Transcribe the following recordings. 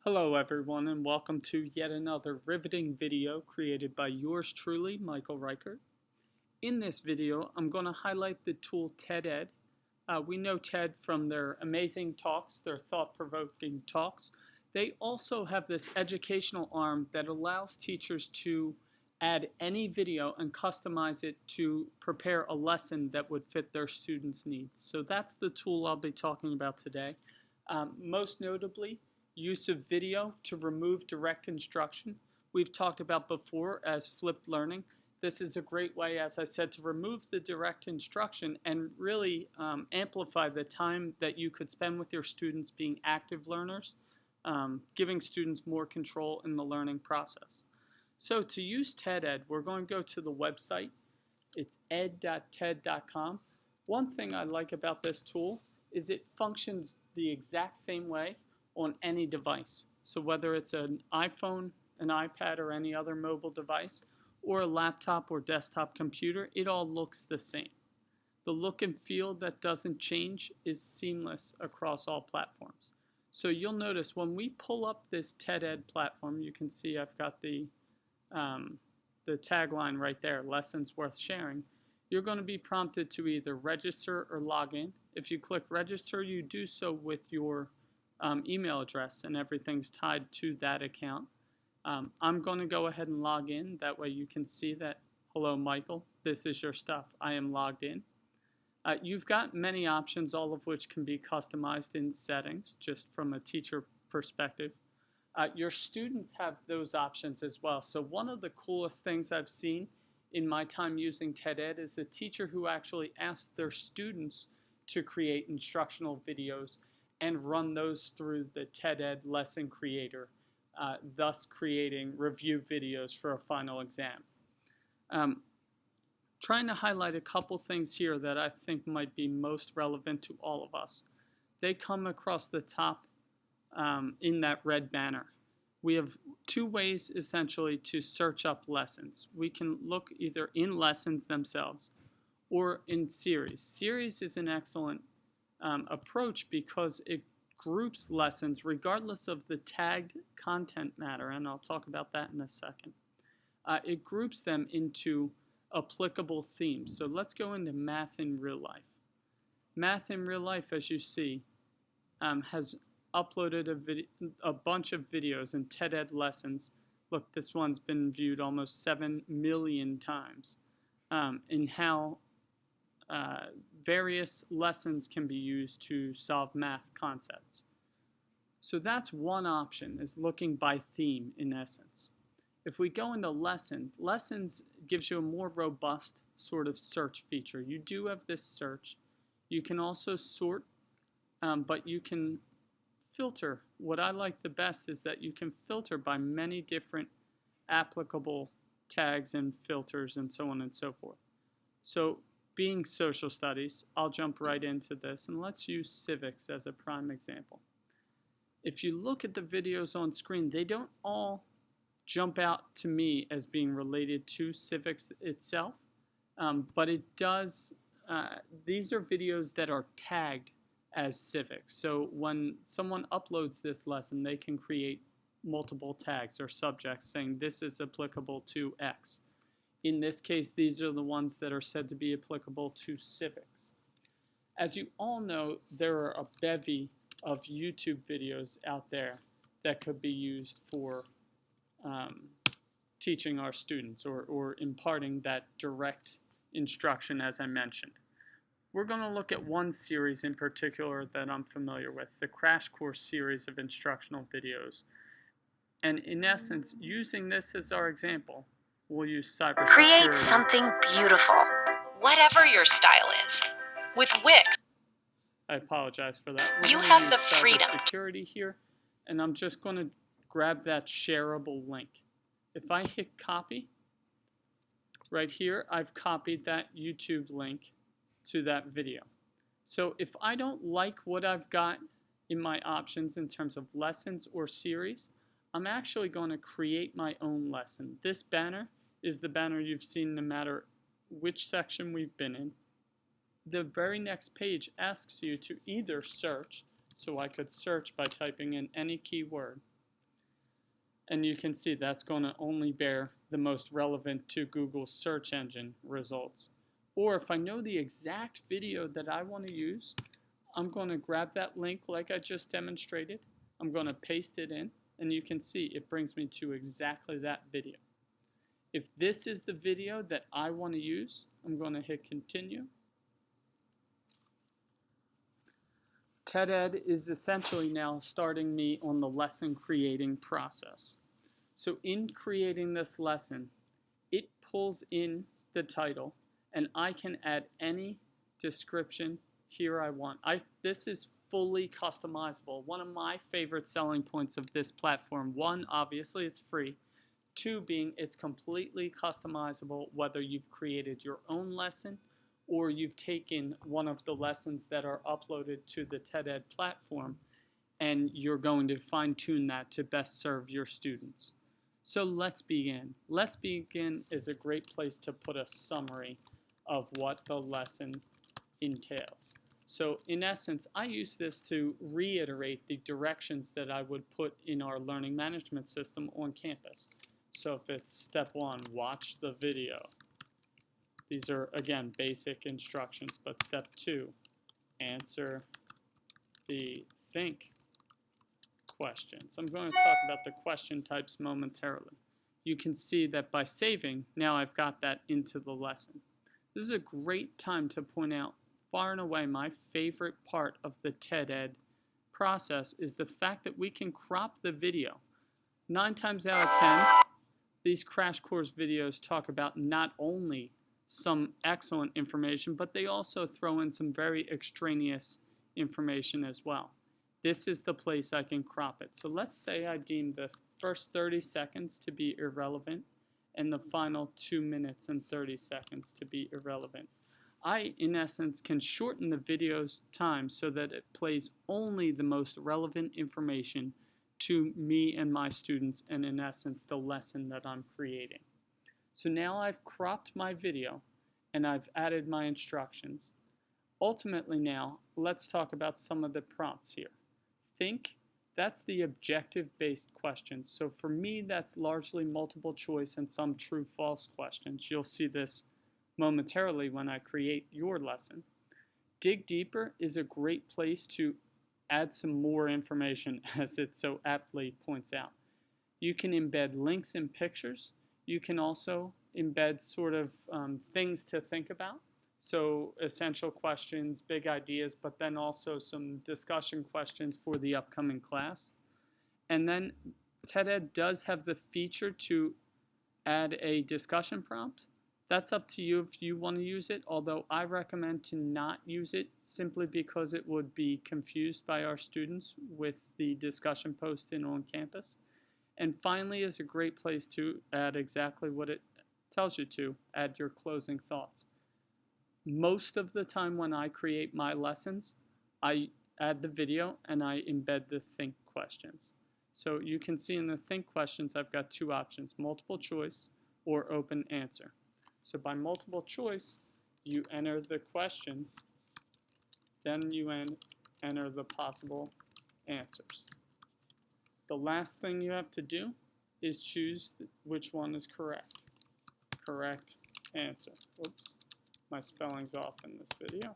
Hello everyone and welcome to yet another riveting video created by yours truly, Michael Reichert. In this video, I'm going to highlight the tool TedEd. We know TED from their amazing talks, their thought-provoking talks. They also have this educational arm that allows teachers to add any video and customize it to prepare a lesson that would fit their students' needs. So that's the tool I'll be talking about today. Most notably, use of video to remove direct instruction. We've talked about before as flipped learning. This is a great way, as I said, to remove the direct instruction and really amplify the time that you could spend with your students being active learners, giving students more control in the learning process. So to use TedEd, we're going to go to the website. It's ed.ted.com. One thing I like about this tool is it functions the exact same way on any device. So whether it's an iPhone, an iPad, or any other mobile device, or a laptop or desktop computer, it all looks the same. The look and feel that doesn't change is seamless across all platforms. So you'll notice when we pull up this TedEd platform, you can see I've got the tagline right there, lessons worth sharing. You're going to be prompted to either register or log in. If you click register, you do so with your email address and everything's tied to that account. I'm going to go ahead and log in. That way you can see that, hello Michael, this is your stuff. I am logged in. You've got many options, all of which can be customized in settings, just from a teacher perspective. Your students have those options as well. So one of the coolest things I've seen in my time using TedEd is a teacher who actually asked their students to create instructional videos and run those through the TedEd lesson creator, thus creating review videos for a final exam. Trying to highlight a couple things here that I think might be most relevant to all of us. They come across the top in that red banner. We have two ways essentially to search up lessons. We can look either in lessons themselves or in series. Series is an excellent approach because it groups lessons regardless of the tagged content matter, and I'll talk about that in a second. It groups them into applicable themes. So let's go into math in real life. Math in real life, as you see, has uploaded a bunch of videos and TedEd lessons. Look, this one's been viewed almost 7 million times in how various lessons can be used to solve math concepts. So that's one option, is looking by theme in essence. If we go into lessons gives you a more robust sort of search feature. You do have this search. You can also sort, but you can filter. What I like the best is that you can filter by many different applicable tags and filters and so on and so forth. So being social studies, I'll jump right into this, and let's use civics as a prime example. If you look at the videos on screen, they don't all jump out to me as being related to civics itself, but it does, these are videos that are tagged as civics. So when someone uploads this lesson, they can create multiple tags or subjects saying this is applicable to X. In this case, these are the ones that are said to be applicable to civics. As you all know, there are a bevy of YouTube videos out there that could be used for teaching our students or imparting that direct instruction, as I mentioned. We're going to look at one series in particular that I'm familiar with, the Crash Course series of instructional videos. And in essence, using this as our example, we'll use cybersecurity. Create something beautiful, whatever your style is. With Wix, I apologize for that. you have the freedom. Cybersecurity here, and I'm just going to grab that shareable link. If I hit copy, right here, I've copied that YouTube link to that video. So if I don't like what I've got in my options in terms of lessons or series, I'm actually going to create my own lesson. This banner is the banner you've seen no matter which section we've been in. The very next page asks you to either search, so I could search by typing in any keyword, And you can see that's going to only bear the most relevant to Google's search engine results. Or if I know the exact video that I want to use, I'm going to grab that link like I just demonstrated. I'm going to paste it in, and you can see it brings me to exactly that video. If this is the video that I want to use, I'm going to hit continue. TedEd is essentially now starting me on the lesson creating process. So in creating this lesson, it pulls in the title, and I can add any description here I want. This is fully customizable. One of my favorite selling points of this platform, one, obviously it's free. Two, being it's completely customizable, whether you've created your own lesson or you've taken one of the lessons that are uploaded to the TedEd platform and you're going to fine-tune that to best serve your students. So let's begin. Let's begin is a great place to put a summary of what the lesson entails. So in essence, I use this to reiterate the directions that I would put in our learning management system on campus. So if it's step 1, watch the video. These are, again, basic instructions, but step 2, answer the think questions. I'm going to talk about the question types momentarily. You can see that by saving, now I've got that into the lesson. This is a great time to point out far and away my favorite part of the TedEd process is the fact that we can crop the video. 9 times out of 10, these crash course videos talk about not only some excellent information, but they also throw in some very extraneous information as well. This is the place I can crop it. So let's say I deem the first 30 seconds to be irrelevant and the final 2 minutes and 30 seconds to be irrelevant. I, in essence, can shorten the video's time so that it plays only the most relevant information to me and my students and, in essence, the lesson that I'm creating. So now I've cropped my video and I've added my instructions. Ultimately now, let's talk about some of the prompts here. Think, that's the objective-based questions. So for me, that's largely multiple choice and some true-false questions. You'll see this momentarily when I create your lesson. Dig deeper is a great place to add some more information, as it so aptly points out. You can embed links and pictures. You can also embed sort of things to think about. So essential questions, big ideas, but then also some discussion questions for the upcoming class. And then TedEd does have the feature to add a discussion prompt. That's up to you if you want to use it, although I recommend to not use it simply because it would be confused by our students with the discussion posted on campus. And finally is a great place to add exactly what it tells you to, add your closing thoughts. Most of the time when I create my lessons, I add the video and I embed the think questions. So you can see in the think questions I've got 2 options, multiple choice or open answer. So by multiple choice, you enter the question, then you enter the possible answers. The last thing you have to do is choose which one is correct. Correct answer. Oops, my spelling's off in this video.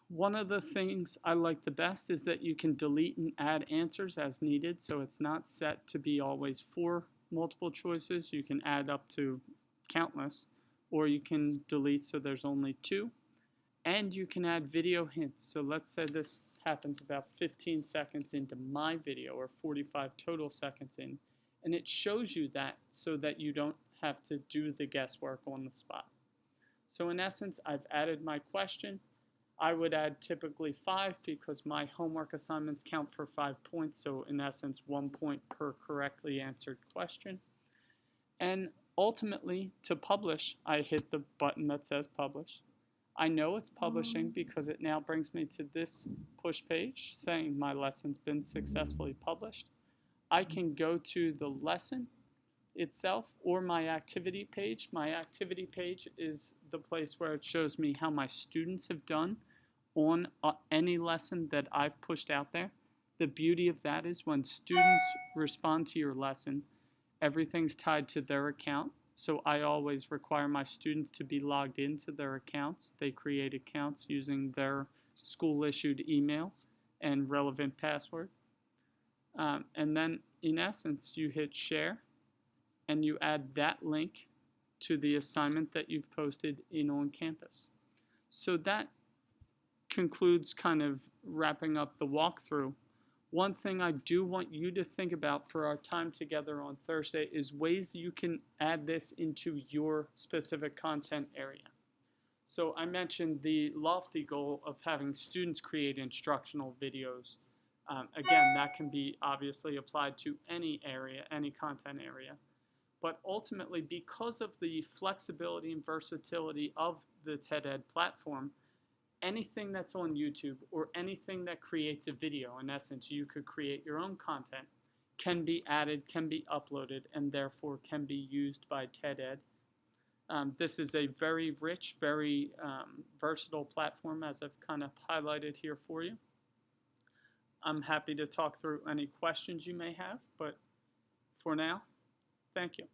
One of the things I like the best is that you can delete and add answers as needed, so it's not set to be always 4 multiple choices. You can add up to countless, or you can delete so there's only 2. And you can add video hints. So let's say this happens about 15 seconds into my video, or 45 total seconds in, and it shows you that so that you don't have to do the guesswork on the spot. So in essence, I've added my question. I would add typically 5 because my homework assignments count for 5 points, so in essence 1 point per correctly answered question. And ultimately, to publish, I hit the button that says publish. I know it's publishing because it now brings me to this push page saying my lesson's been successfully published. I can go to the lesson itself or my activity page. My activity page is the place where it shows me how my students have done on any lesson that I've pushed out there. The beauty of that is when students respond to your lesson, everything's tied to their account. So I always require my students to be logged into their accounts. They create accounts using their school issued email and relevant password. And then in essence, you hit share and you add that link to the assignment that you've posted in on campus. So that concludes kind of wrapping up the walkthrough. One thing I do want you to think about for our time together on Thursday is ways that you can add this into your specific content area. So I mentioned the lofty goal of having students create instructional videos. Again, that can be obviously applied to any area, any content area. But ultimately, because of the flexibility and versatility of the TedEd platform, anything that's on YouTube or anything that creates a video, in essence, you could create your own content, can be added, can be uploaded, and therefore can be used by TedEd. This is a very rich, very versatile platform, as I've kind of highlighted here for you. I'm happy to talk through any questions you may have, but for now, thank you.